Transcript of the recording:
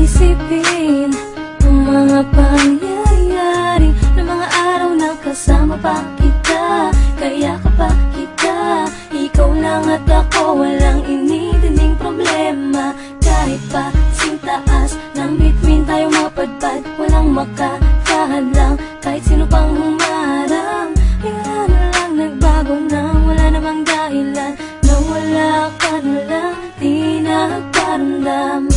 isipin ang mga pangyayari ng mga araw na kasama pa kita. Kaya kapag kita, ikaw lang at ako, walang inidinding problema. Kahit pa sintaas ng bituin tayo mapadpad, walang makakahadlang kahit sino pang humarang. Bigla na lang nagbago nang wala namang dahilan, nang wala ka na lang di nagparamdam.